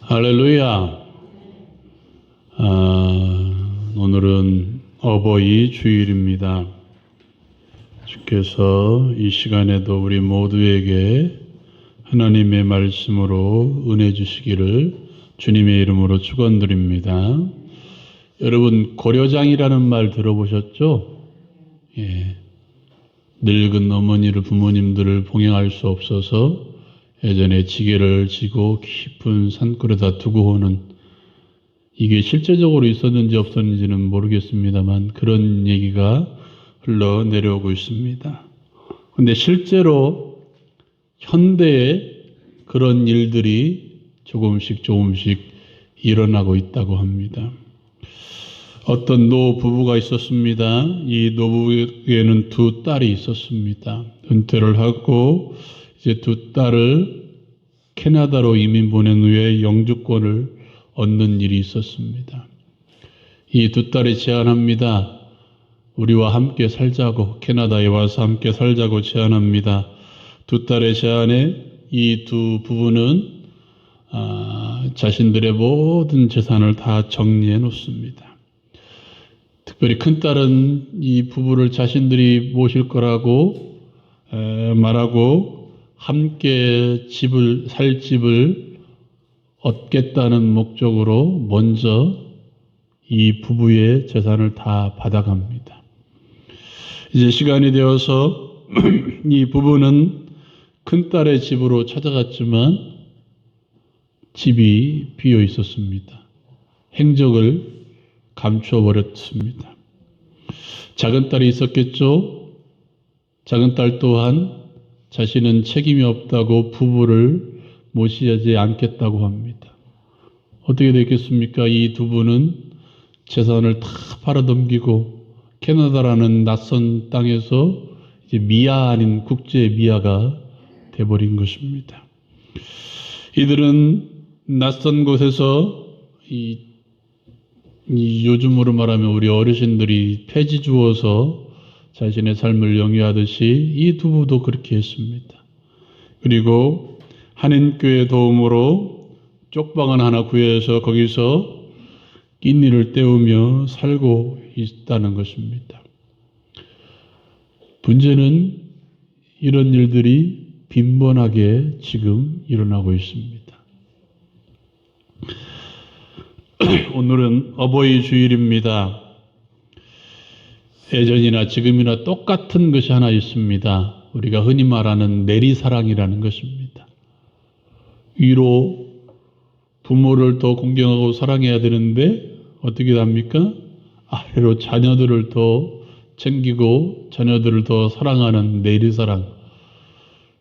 할렐루야. 오늘은 어버이 주일입니다. 주께서 이 시간에도 우리 모두에게 하나님의 말씀으로 은혜 주시기를 주님의 이름으로 축원드립니다. 여러분, 고려장이라는 말 들어보셨죠? 예. 늙은 어머니를, 부모님들을 봉양할 수 없어서 예전에 지게를 지고 깊은 산골에다 두고 오는, 이게 실제적으로 있었는지 없었는지는 모르겠습니다만 그런 얘기가 흘러내려오고 있습니다. 그런데 실제로 현대에 그런 일들이 조금씩 일어나고 있다고 합니다. 어떤 노부부가 있었습니다. 이 노부부에는 두 딸이 있었습니다. 은퇴를 하고 이제 두 딸을 캐나다로 이민 보낸 후에 영주권을 얻는 일이 있었습니다. 이 두 딸이 제안합니다. 우리와 함께 살자고, 캐나다에 와서 함께 살자고 제안합니다. 두 딸의 제안에 이 두 부부는 자신들의 모든 재산을 다 정리해 놓습니다. 특별히 큰딸은 이 부부를 자신들이 모실 거라고 말하고 함께 살 집을 얻겠다는 목적으로 먼저 이 부부의 재산을 다 받아갑니다. 이제 시간이 되어서 이 부부는 큰딸의 집으로 찾아갔지만 집이 비어 있었습니다. 행적을 감추어 버렸습니다. 작은 딸이 있었겠죠. 작은 딸 또한 자신은 책임이 없다고 부부를 모시지 않겠다고 합니다. 어떻게 됐겠습니까? 이 두 분은 재산을 다 팔아넘기고 캐나다라는 낯선 땅에서 이제 미아 아닌 국제 미아가 돼버린 것입니다. 이들은 낯선 곳에서 요즘으로 말하면 우리 어르신들이 폐지 주어서 자신의 삶을 영위하듯이 이 두 부도 그렇게 했습니다. 그리고 한인교회 도움으로 쪽방을 하나 구해서 거기서 끼니를 때우며 살고 있다는 것입니다. 문제는 이런 일들이 빈번하게 지금 일어나고 있습니다. 오늘은 어버이 주일입니다. 예전이나 지금이나 똑같은 것이 하나 있습니다. 우리가 흔히 말하는 내리사랑이라는 것입니다. 위로 부모를 더 공경하고 사랑해야 되는데 어떻게 합니까? 아래로 자녀들을 더 챙기고 자녀들을 더 사랑하는 내리사랑.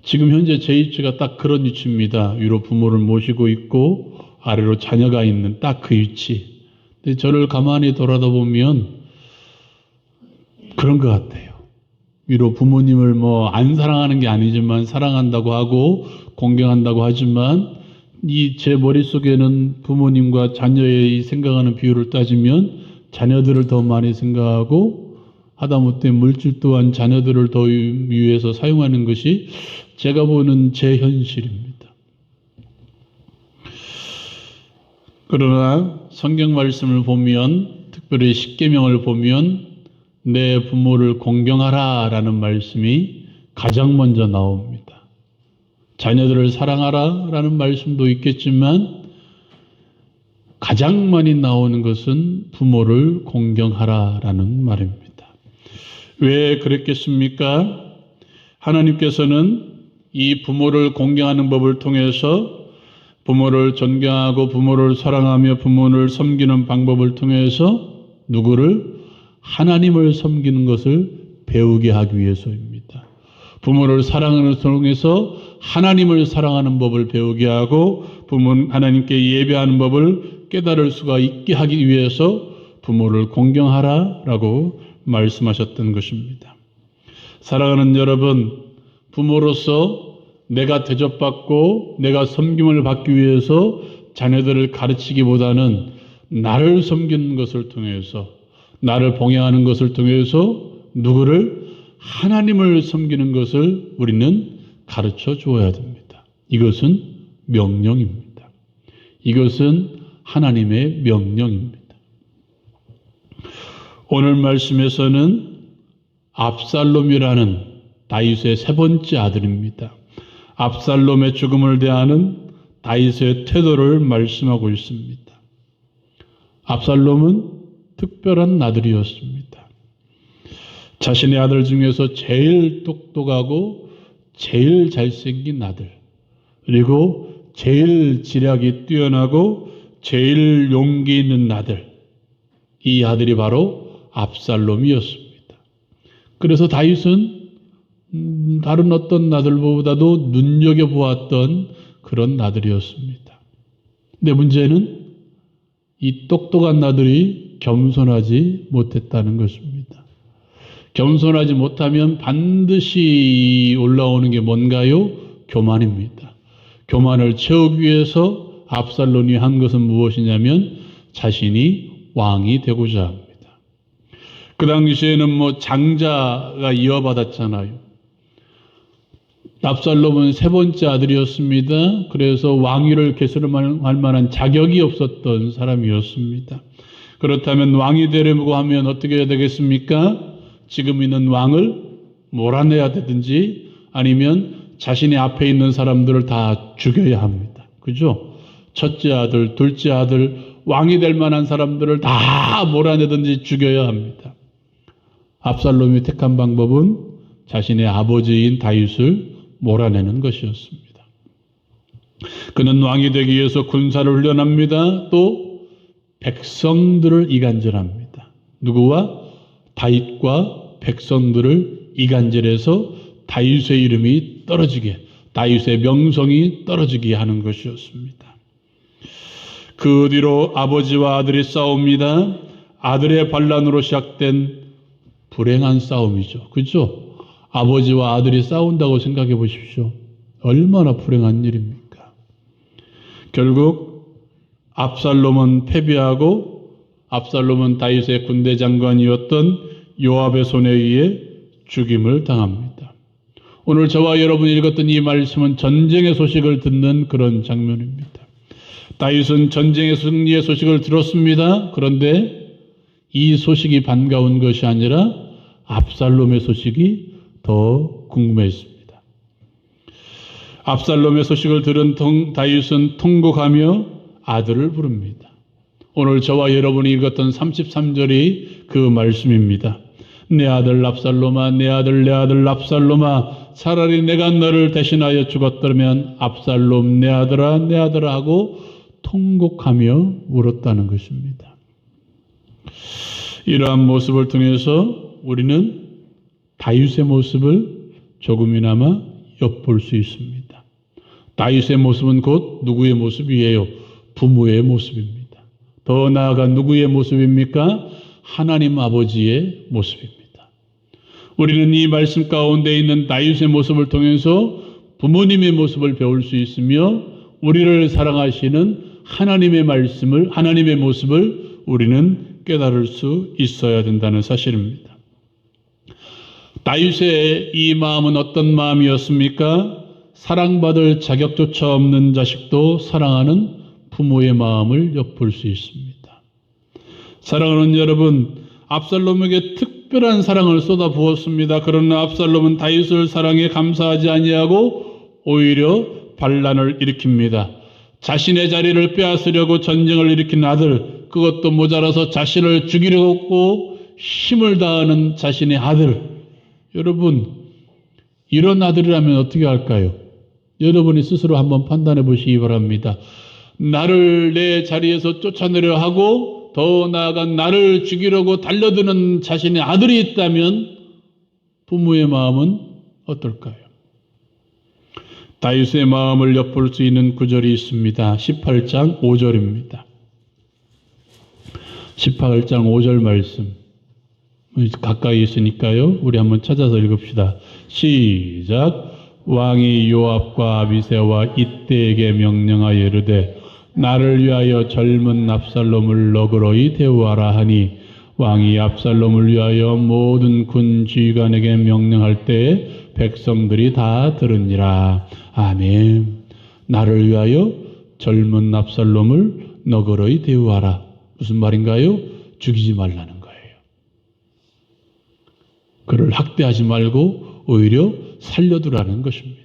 지금 현재 제 위치가 딱 그런 위치입니다. 위로 부모를 모시고 있고 아래로 자녀가 있는 딱 그 위치. 근데 저를 가만히 돌아다보면 그런 것 같아요. 위로 부모님을 안 사랑하는 게 아니지만 사랑한다고 하고 공경한다고 하지만 이 제 머릿속에는 부모님과 자녀의 생각하는 비율을 따지면 자녀들을 더 많이 생각하고 하다못해 물질 또한 자녀들을 더 위해서 사용하는 것이 제가 보는 제 현실입니다. 그러나 성경 말씀을 보면, 특별히 십계명을 보면 내 부모를 공경하라 라는 말씀이 가장 먼저 나옵니다. 자녀들을 사랑하라 라는 말씀도 있겠지만 가장 많이 나오는 것은 부모를 공경하라 라는 말입니다. 왜 그랬겠습니까? 하나님께서는 이 부모를 공경하는 법을 통해서 부모를 존경하고 부모를 사랑하며 부모를 섬기는 방법을 통해서 누구를? 하나님을 섬기는 것을 배우게 하기 위해서입니다. 부모를 사랑하는 것을 통해서 하나님을 사랑하는 법을 배우게 하고 하나님께 예배하는 법을 깨달을 수가 있게 하기 위해서 부모를 공경하라라고 말씀하셨던 것입니다. 사랑하는 여러분, 부모로서 내가 대접받고 내가 섬김을 받기 위해서 자녀들을 가르치기보다는 나를 섬기는 것을 통해서, 나를 봉양하는 것을 통해서 누구를? 하나님을 섬기는 것을 우리는 가르쳐 주어야 됩니다. 이것은 명령입니다. 이것은 하나님의 명령입니다. 오늘 말씀에서는 압살롬이라는 다윗의 세 번째 아들입니다. 압살롬의 죽음을 대하는 다윗의 태도를 말씀하고 있습니다. 압살롬은 특별한 아들이었습니다. 자신의 아들 중에서 제일 똑똑하고 제일 잘생긴 아들, 그리고 제일 지략이 뛰어나고 제일 용기 있는 아들, 이 아들이 바로 압살롬이었습니다. 그래서 다윗은 다른 어떤 아들보다도 눈여겨보았던 그런 아들이었습니다. 근데 문제는 이 똑똑한 아들이 겸손하지 못했다는 것입니다. 겸손하지 못하면 반드시 올라오는 게 뭔가요? 교만입니다. 교만을 채우기 위해서 압살롬이 한 것은 무엇이냐면 자신이 왕이 되고자 합니다. 그 당시에는 장자가 이어받았잖아요. 압살롬은 세 번째 아들이었습니다. 그래서 왕위를 개설할 만한 자격이 없었던 사람이었습니다. 그렇다면 왕이 되려고 하면 어떻게 해야 되겠습니까? 지금 있는 왕을 몰아내야 되든지 아니면 자신의 앞에 있는 사람들을 다 죽여야 합니다. 그죠? 첫째 아들, 둘째 아들, 왕이 될 만한 사람들을 다 몰아내든지 죽여야 합니다. 압살롬이 택한 방법은 자신의 아버지인 다윗을 몰아내는 것이었습니다. 그는 왕이 되기 위해서 군사를 훈련합니다. 또 백성들을 이간질합니다. 누구와? 다윗과 백성들을 이간질해서 다윗의 이름이 떨어지게, 다윗의 명성이 떨어지게 하는 것이었습니다. 그 뒤로 아버지와 아들이 싸웁니다. 아들의 반란으로 시작된 불행한 싸움이죠. 그렇죠? 아버지와 아들이 싸운다고 생각해 보십시오. 얼마나 불행한 일입니까? 결국 압살롬은 패배하고 압살롬은 다윗의 군대 장관이었던 요압의 손에 의해 죽임을 당합니다. 오늘 저와 여러분이 읽었던 이 말씀은 전쟁의 소식을 듣는 그런 장면입니다. 다윗은 전쟁의 승리의 소식을 들었습니다. 그런데 이 소식이 반가운 것이 아니라 압살롬의 소식이 더 궁금했습니다. 압살롬의 소식을 들은 다윗은 통곡하며 아들을 부릅니다. 오늘 저와 여러분이 읽었던 33절이 그 말씀입니다. 내 아들 압살롬아, 내 아들 압살롬아, 차라리 내가 너를 대신하여 죽었더라면 압살롬 내 아들아 하고 통곡하며 울었다는 것입니다. 이러한 모습을 통해서 우리는 다윗의 모습을 조금이나마 엿볼 수 있습니다. 다윗의 모습은 곧 누구의 모습이에요? 부모의 모습입니다. 더 나아가 누구의 모습입니까? 하나님 아버지의 모습입니다. 우리는 이 말씀 가운데 있는 다윗의 모습을 통해서 부모님의 모습을 배울 수 있으며 우리를 사랑하시는 하나님의 말씀을, 하나님의 모습을 우리는 깨달을 수 있어야 된다는 사실입니다. 다윗의 이 마음은 어떤 마음이었습니까? 사랑받을 자격조차 없는 자식도 사랑하는 부모의 마음을 엿볼 수 있습니다. 사랑하는 여러분, 압살롬에게 특별한 사랑을 쏟아부었습니다. 그러나 압살롬은 다윗을 사랑에 감사하지 아니하고 오히려 반란을 일으킵니다. 자신의 자리를 빼앗으려고 전쟁을 일으킨 아들, 그것도 모자라서 자신을 죽이려고 힘을 다하는 자신의 아들. 여러분, 이런 아들이라면 어떻게 할까요? 여러분이 스스로 한번 판단해 보시기 바랍니다. 나를 내 자리에서 쫓아내려 하고 더 나아가 나를 죽이려고 달려드는 자신의 아들이 있다면 부모의 마음은 어떨까요? 다윗의 마음을 엿볼 수 있는 구절이 있습니다. 18장 5절입니다. 18장 5절 말씀. 가까이 있으니까요. 우리 한번 찾아서 읽읍시다. 시작. 왕이 요압과 아비새와 이때에게 명령하여 이르되 나를 위하여 젊은 압살롬을 너그러이 대우하라 하니 왕이 압살롬을 위하여 모든 군 지휘관에게 명령할 때에 백성들이 다 들으니라. 아멘. 나를 위하여 젊은 압살롬을 너그러이 대우하라. 무슨 말인가요? 죽이지 말라는 거예요. 그를 학대하지 말고 오히려 살려두라는 것입니다.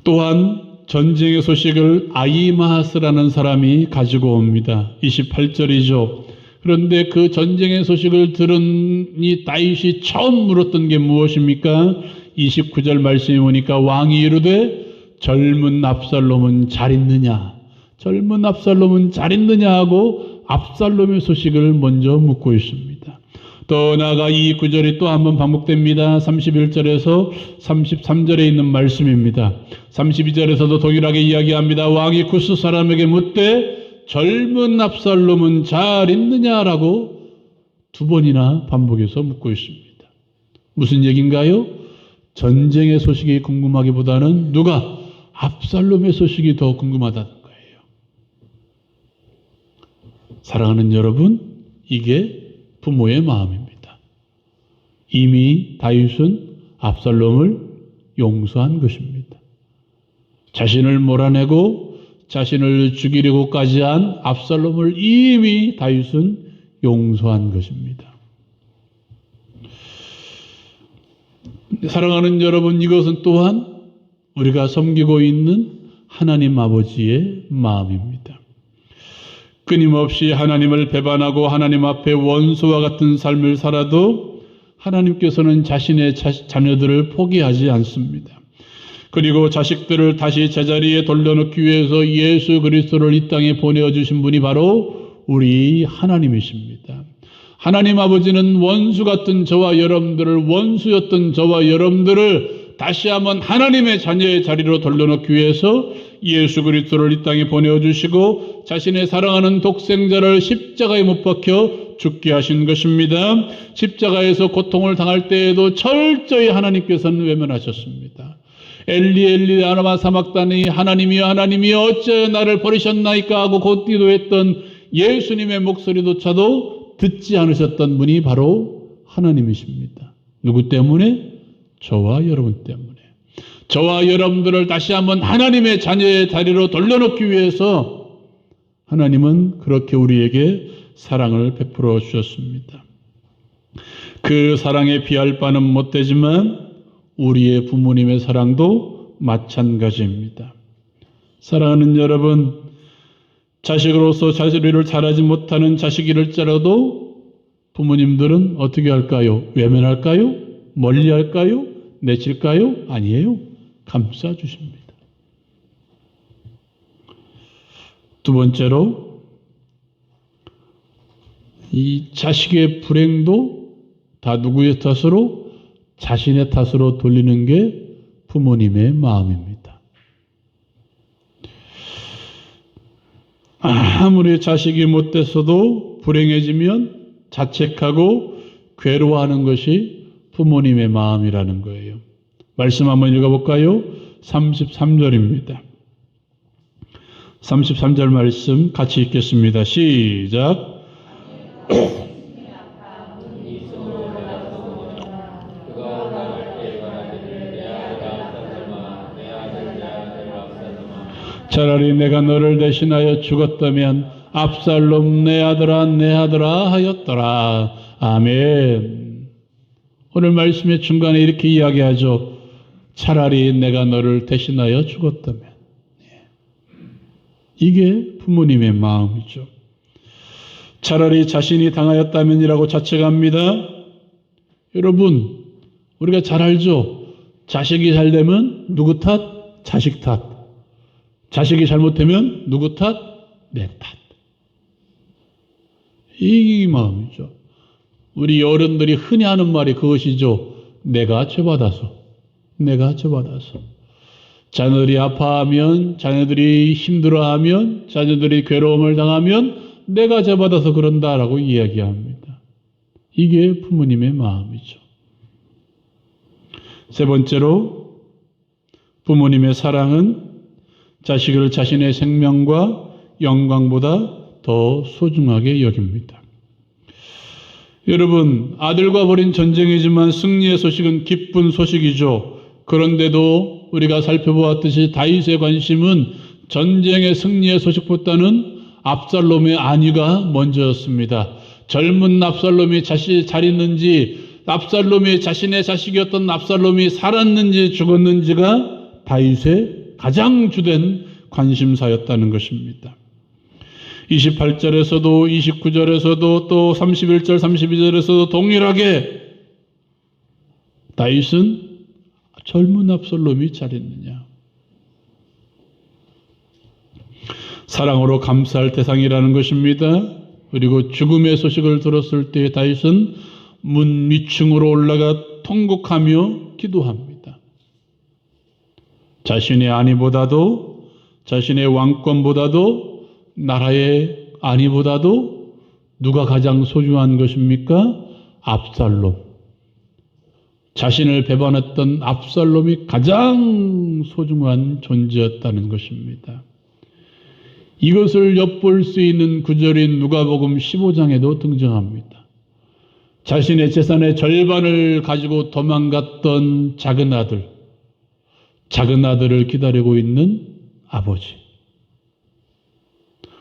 또한 전쟁의 소식을 아히마아스라는 사람이 가지고 옵니다. 28절이죠. 그런데 그 전쟁의 소식을 들은 이 다윗이 처음 물었던 게 무엇입니까? 29절 말씀에 보니까 왕이 이르되 젊은 압살롬은 잘 있느냐? 젊은 압살롬은 잘 있느냐 하고 압살롬의 소식을 먼저 묻고 있습니다. 더 나아가 이 구절이 또 한번 반복됩니다. 31절에서 33절에 있는 말씀입니다. 32절에서도 동일하게 이야기합니다. 왕이 구스 사람에게 묻되 젊은 압살롬은 잘 있느냐라고 두 번이나 반복해서 묻고 있습니다. 무슨 얘기인가요? 전쟁의 소식이 궁금하기보다는 누가? 압살롬의 소식이 더 궁금하다는 거예요. 사랑하는 여러분, 이게 부모의 마음입니다. 이미 다윗은 압살롬을 용서한 것입니다. 자신을 몰아내고 자신을 죽이려고까지 한 압살롬을 이미 다윗은 용서한 것입니다. 사랑하는 여러분, 이것은 또한 우리가 섬기고 있는 하나님 아버지의 마음입니다. 끊임없이 하나님을 배반하고 하나님 앞에 원수와 같은 삶을 살아도 하나님께서는 자신의 자녀들을 포기하지 않습니다. 그리고 자식들을 다시 제자리에 돌려놓기 위해서 예수 그리스도를 이 땅에 보내주신 분이 바로 우리 하나님이십니다. 하나님 아버지는 원수 같은 저와 여러분들을, 원수였던 저와 여러분들을 다시 한번 하나님의 자녀의 자리로 돌려놓기 위해서 예수 그리스도를 이 땅에 보내주시고 자신의 사랑하는 독생자를 십자가에 못 박혀 죽게 하신 것입니다. 십자가에서 고통을 당할 때에도 철저히 하나님께서는 외면하셨습니다. 엘리 엘리 라마 사막다니 하나님이여 하나님이여 어찌하여 나를 버리셨나이까 하고 곧 기도했던 예수님의 목소리조차도 듣지 않으셨던 분이 바로 하나님이십니다. 누구 때문에? 저와 여러분 때문에. 저와 여러분들을 다시 한번 하나님의 자녀의 자리로 돌려놓기 위해서 하나님은 그렇게 우리에게 사랑을 베풀어 주셨습니다. 그 사랑에 비할 바는 못 되지만 우리의 부모님의 사랑도 마찬가지입니다. 사랑하는 여러분, 자식으로서 자식을 잘하지 못하는 자식일지라도 부모님들은 어떻게 할까요? 외면할까요? 멀리할까요? 내칠까요? 아니에요. 감싸주십니다. 두 번째로 이 자식의 불행도 다 누구의 탓으로? 자신의 탓으로 돌리는 게 부모님의 마음입니다. 아무리 자식이 못됐어도 불행해지면 자책하고 괴로워하는 것이 부모님의 마음이라는 거예요. 말씀 한번 읽어볼까요? 33절입니다. 33절 말씀 같이 읽겠습니다. 시작. 차라리 내가 너를 대신하여 죽었다면 압살롬 내 아들아 하였더라. 아멘. 오늘 말씀의 중간에 이렇게 이야기하죠. 차라리 내가 너를 대신하여 죽었다면. 이게 부모님의 마음이죠. 차라리 자신이 당하였다면이라고 자책합니다. 여러분, 우리가 잘 알죠. 자식이 잘 되면 누구 탓? 자식 탓. 자식이 잘못되면 누구 탓? 내 탓. 이 마음이죠. 우리 어른들이 흔히 하는 말이 그것이죠. 내가 죄받아서. 내가 죄받아서. 자녀들이 아파하면, 자녀들이 힘들어하면, 자녀들이 괴로움을 당하면 내가 죄받아서 그런다라고 이야기합니다. 이게 부모님의 마음이죠. 세 번째로 부모님의 사랑은 자식을 자신의 생명과 영광보다 더 소중하게 여깁니다. 여러분, 아들과 벌인 전쟁이지만 승리의 소식은 기쁜 소식이죠. 그런데도 우리가 살펴보았듯이 다윗의 관심은 전쟁의 승리의 소식보다는 압살롬의 안위가 먼저였습니다. 젊은 압살롬이 잘 있는지, 압살롬이 자신의 자식이었던 압살롬이 살았는지 죽었는지가 다윗의 가장 주된 관심사였다는 것입니다. 28절에서도 29절에서도 또 31절 32절에서도 동일하게 다윗은 젊은 압살롬이 잘 있느냐, 사랑으로 감사할 대상이라는 것입니다. 그리고 죽음의 소식을 들었을 때 다윗은 문 위층으로 올라가 통곡하며 기도합니다. 자신의 안위보다도, 자신의 왕권보다도, 나라의 안위보다도 누가 가장 소중한 것입니까? 압살롬. 자신을 배반했던 압살롬이 가장 소중한 존재였다는 것입니다. 이것을 엿볼 수 있는 구절인 누가복음 15장에도 등장합니다. 자신의 재산의 절반을 가지고 도망갔던 작은 아들을 기다리고 있는 아버지.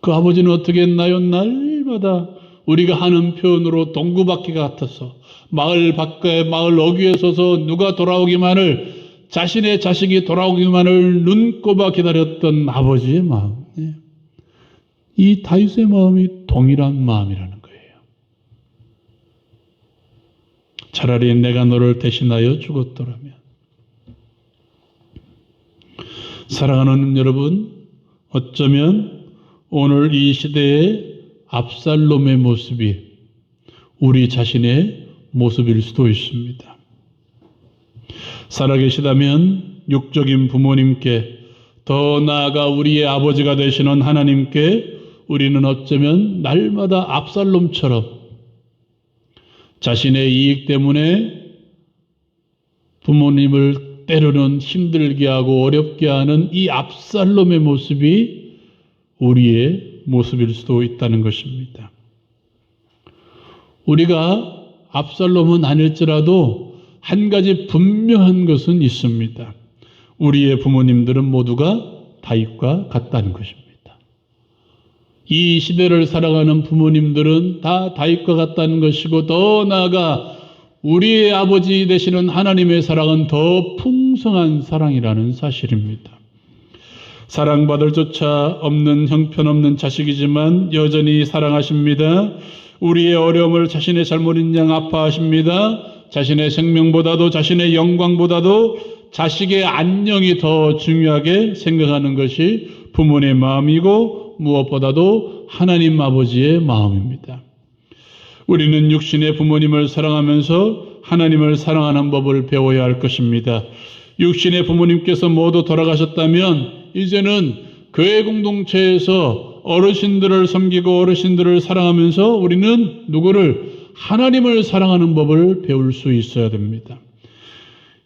그 아버지는 어떻게 했나요? 날마다 우리가 하는 표현으로 동구바퀴 같아서 마을 밖에, 마을 어귀에 서서 누가 돌아오기만을, 자신의 자식이 돌아오기만을 눈꼽아 기다렸던 아버지의 마음. 이 다윗의 마음이 동일한 마음이라는 거예요. 차라리 내가 너를 대신하여 죽었더라면. 사랑하는 여러분, 어쩌면 오늘 이 시대의 압살롬의 모습이 우리 자신의 모습일 수도 있습니다. 살아계시다면 육적인 부모님께, 더 나아가 우리의 아버지가 되시는 하나님께 우리는 어쩌면 날마다 압살롬처럼 자신의 이익 때문에 부모님을 때로는 힘들게 하고 어렵게 하는 이 압살롬의 모습이 우리의 모습일 수도 있다는 것입니다. 우리가 압살롬은 아닐지라도 한 가지 분명한 것은 있습니다. 우리의 부모님들은 모두가 다윗과 같다는 것입니다. 이 시대를 살아가는 부모님들은 다 다윗과 같다는 것이고, 더 나아가 우리의 아버지 되시는 하나님의 사랑은 더 풍성한 사랑이라는 사실입니다. 사랑받을 조차 없는 형편없는 자식이지만 여전히 사랑하십니다. 우리의 어려움을 자신의 잘못인 양 아파하십니다. 자신의 생명보다도, 자신의 영광보다도 자식의 안녕이 더 중요하게 생각하는 것이 부모의 마음이고, 무엇보다도 하나님 아버지의 마음입니다. 우리는 육신의 부모님을 사랑하면서 하나님을 사랑하는 법을 배워야 할 것입니다. 육신의 부모님께서 모두 돌아가셨다면 이제는 교회 공동체에서 어르신들을 섬기고 어르신들을 사랑하면서 우리는 누구를? 하나님을 사랑하는 법을 배울 수 있어야 됩니다.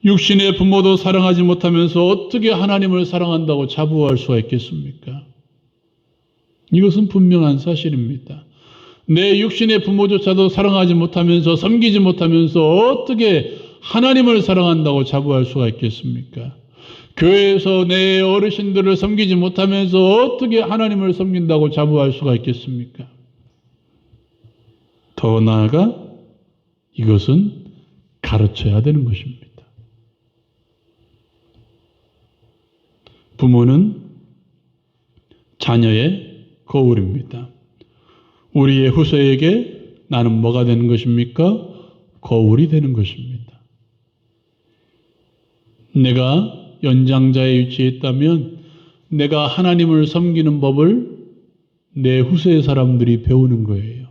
육신의 부모도 사랑하지 못하면서 어떻게 하나님을 사랑한다고 자부할 수가 있겠습니까? 이것은 분명한 사실입니다. 내 육신의 부모조차도 사랑하지 못하면서, 섬기지 못하면서 어떻게 하나님을 사랑한다고 자부할 수가 있겠습니까? 교회에서 내 어르신들을 섬기지 못하면서 어떻게 하나님을 섬긴다고 자부할 수가 있겠습니까? 더 나아가 이것은 가르쳐야 되는 것입니다. 부모는 자녀의 거울입니다. 우리의 후세에게 나는 뭐가 되는 것입니까? 거울이 되는 것입니다. 내가 연장자의 위치에 있다면 내가 하나님을 섬기는 법을 내 후세의 사람들이 배우는 거예요.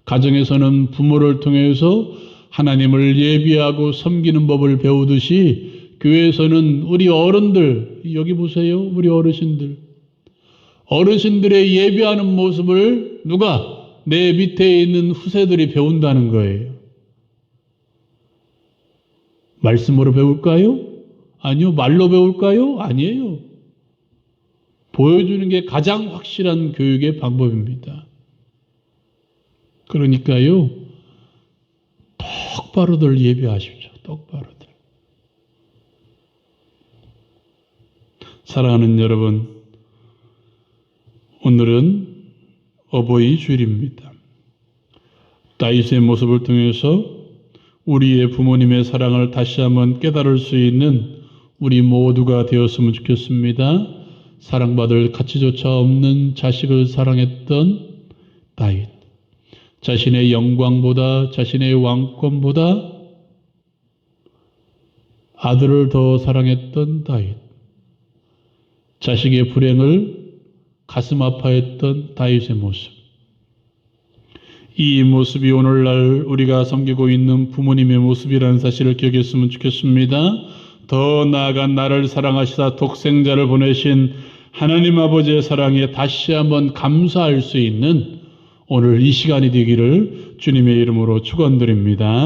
가정에서는 부모를 통해서 하나님을 예비하고 섬기는 법을 배우듯이 교회에서는 우리 어른들, 여기 보세요. 우리 어르신들의 예배하는 모습을 누가? 내 밑에 있는 후세들이 배운다는 거예요. 말씀으로 배울까요? 아니요. 말로 배울까요? 아니에요. 보여주는 게 가장 확실한 교육의 방법입니다. 그러니까요, 똑바로들 예배하십시오. 똑바로들. 사랑하는 여러분, 오늘은 어버이 주일입니다. 다윗의 모습을 통해서 우리의 부모님의 사랑을 다시 한번 깨달을 수 있는 우리 모두가 되었으면 좋겠습니다. 사랑받을 가치조차 없는 자식을 사랑했던 다윗. 자신의 영광보다, 자신의 왕권보다 아들을 더 사랑했던 다윗. 자식의 불행을 가슴 아파했던 다윗의 모습. 이 모습이 오늘날 우리가 섬기고 있는 부모님의 모습이라는 사실을 기억했으면 좋겠습니다. 더 나아가 나를 사랑하시다 독생자를 보내신 하나님 아버지의 사랑에 다시 한번 감사할 수 있는 오늘 이 시간이 되기를 주님의 이름으로 축원드립니다.